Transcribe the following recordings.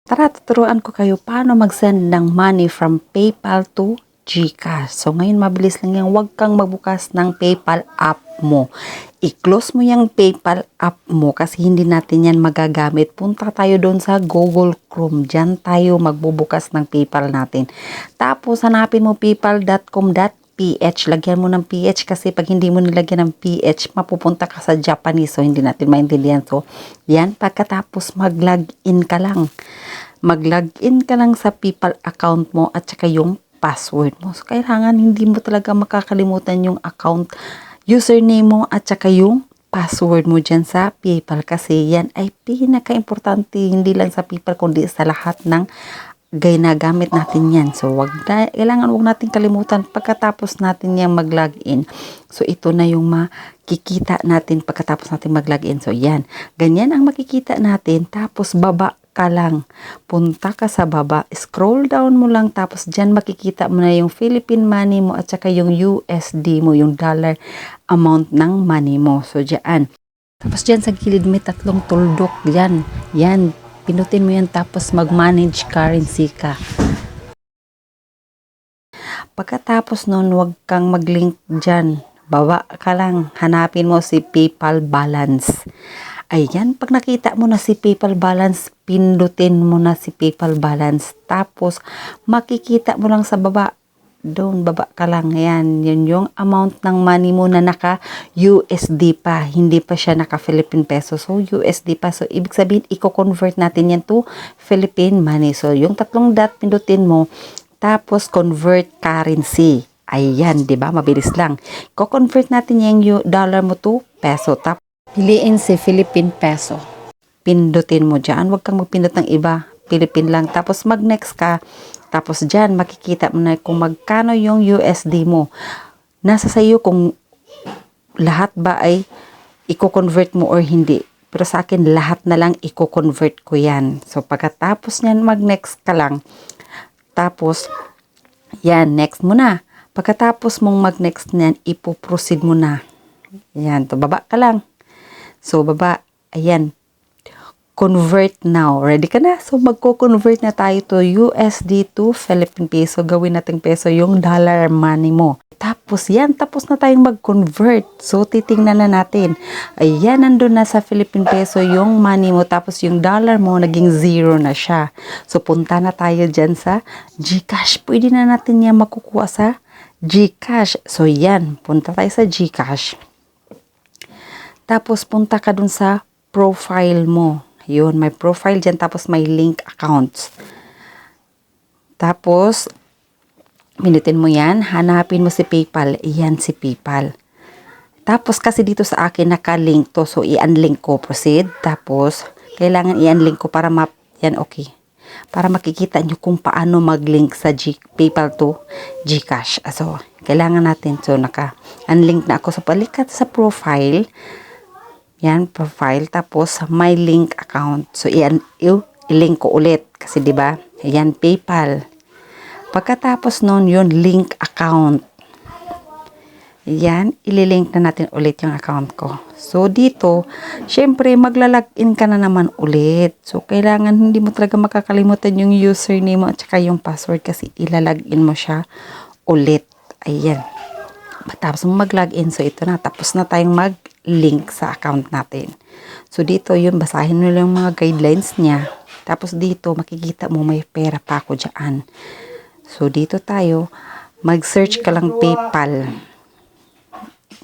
Tara, tuturuan ko kayo paano mag-send ng money from PayPal to GCash. So, ngayon mabilis lang yan. Huwag kang magbukas ng PayPal app mo. I-close mo yung PayPal app mo kasi hindi natin yan magagamit. Punta tayo doon sa Google Chrome. Diyan tayo magbubukas ng PayPal natin. Tapos, hanapin mo paypal.com.ph. Lagyan mo ng PH kasi pag hindi mo nilagyan ng PH, mapupunta ka sa Japanese. So, hindi natin maintindihan. So, yan. Pagkatapos, mag-login ka lang. Mag-login ka lang sa PayPal account mo at saka yung password mo. So, kailangan hindi mo talaga makakalimutan yung account, username mo at saka yung password mo dyan sa PayPal kasi yan ay pinaka-importante hindi lang sa PayPal kundi sa lahat ng ginagamit natin yan. So, kailangan wag natin kalimutan pagkatapos natin yung mag-login. So, ito na yung makikita natin pagkatapos natin mag-login. So, yan. Ganyan ang makikita natin. Tapos, baba ka lang. Punta ka sa baba. Scroll down mo lang. Tapos, dyan makikita mo na yung Philippine money mo at saka yung USD mo, yung dollar amount ng money mo. So, dyan. Tapos, dyan sa gilid may tatlong tuldok. Yan. Yan. Pinutin mo yan tapos mag-manage currency ka. Pagkatapos nun, huwag kang mag-link dyan. Baba ka lang. Hanapin mo si PayPal balance. Ayan, pag nakita mo na si PayPal balance, pindutin mo na si PayPal balance. Tapos, makikita mo lang sa baba. Doon, baba ka lang. Ayan, yun yung amount ng money mo na naka-USD pa. Hindi pa siya naka-Philippine peso. So, USD pa. So, ibig sabihin, i-convert natin yan to Philippine money. So, yung tatlong dot, pindutin mo. Tapos, convert currency. Ayan, di ba? Mabilis lang. I-convert natin yung dollar mo to peso. Tapos, piliin si Philippine peso. Pindutin mo dyan. Huwag kang magpindot ng iba. Philippine lang. Tapos mag-next ka. Tapos dyan, makikita mo na kung magkano yung USD mo. Nasa sayo kung lahat ba ay i-convert mo or hindi. Pero sa akin, lahat na lang i-convert ko yan. So, pagkatapos nyan, mag-next ka lang. Tapos, yan, next mo na. Pagkatapos mong mag-next nyan, ipoproceed mo na. Yan, to baba ka lang. So, baba, ayan, convert now. Ready ka na? So, magko-convert na tayo to USD to Philippine peso. Gawin natin peso yung dollar money mo. Tapos, yan, tapos na tayong mag-convert. So, titingnan na natin. Ayan, nandun na sa Philippine peso yung money mo. Tapos, yung dollar mo, naging zero na siya. So, punta na tayo dyan sa GCash. Pwede na natin yan makukuha sa GCash. So, yan, punta tayo sa GCash. Tapos, punta ka dun sa profile mo. Yun, may profile dyan. Tapos, may link accounts. Tapos, minutin mo yan. Hanapin mo si PayPal. Iyan si PayPal. Tapos, kasi dito sa akin, naka-link to. So, i-unlink ko. Proceed. Tapos, kailangan i-unlink ko para yan, okay. Para makikita nyo kung paano mag-link sa PayPal to GCash. So, kailangan natin. So, naka-unlink na ako. So, balikat sa profile. Yan, profile. Tapos, my link account. So, i-link ko ulit. Kasi, di ba? Ayan, PayPal. Pagkatapos nun, yun, link account. Yan, ililink na natin ulit yung account ko. So, dito, syempre, maglalagin ka na naman ulit. So, kailangan hindi mo talaga makakalimutan yung username mo at saka yung password kasi ilalagin mo siya ulit. Ayan. Tapos mo mag-login. So, ito na. Tapos na tayong mag-link sa account natin. So, dito yun. Basahin mo lang yung mga guidelines niya. Tapos, dito, makikita mo may pera pa ako dyan. So, dito tayo. Mag-search ka lang PayPal.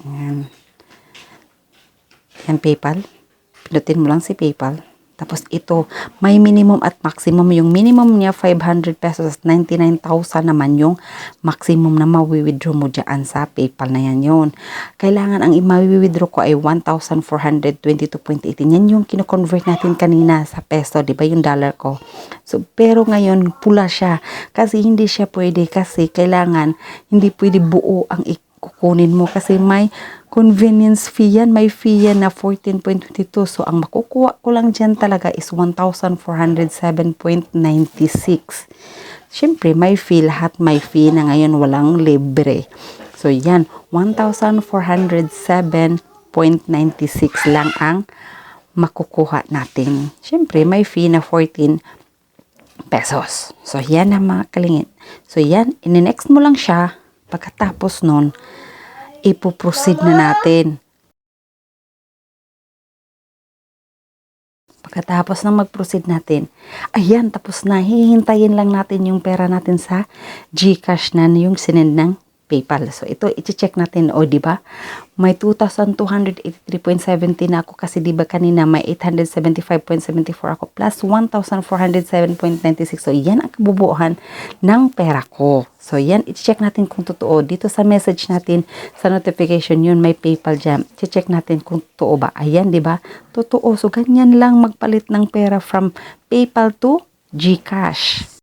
Yan. Yan, PayPal. Pinutin mo lang si PayPal. Tapos ito, may minimum at maximum. Yung minimum niya, 500 pesos. 99,000 naman yung maximum na mawi-withdraw mo dyan sa PayPal na yan yun. Kailangan ang mawi-withdraw ko ay 1,422.18. Yan yung kino-convert natin kanina sa peso. Diba yung dollar ko? So, pero ngayon, pula siya. Kasi hindi siya pwede. Kasi kailangan, hindi pwede buo ang kukunin mo kasi may convenience fee yan. May fee yan na 14.22. So, ang makukuha ko lang dyan talaga is 1,407.96. Siyempre, may fee. Lahat may fee na ngayon walang libre. So, yan. 1,407.96 lang ang makukuha natin. Siyempre, may fee na 14 pesos. So, yan na mga kalingit. So, yan, ininext mo lang siya. Pagkatapos nun, ipoproceed na natin. Pagkatapos na mag-proceed natin, ayan, tapos na. Hihintayin lang natin yung pera natin sa GCash na yung sinend ng PayPal. So, ito, i-check natin. O, di ba? May 2,283.70 na ako kasi di ba kanina may 875.74 ako plus 1,407.96. So, yan ang kabubuhan ng pera ko. So, yan, i-check natin kung totoo. Dito sa message natin, sa notification yun, may PayPal dyan. I-check natin kung totoo ba. Ayan, di ba? Totoo. So, ganyan lang magpalit ng pera from PayPal to GCash.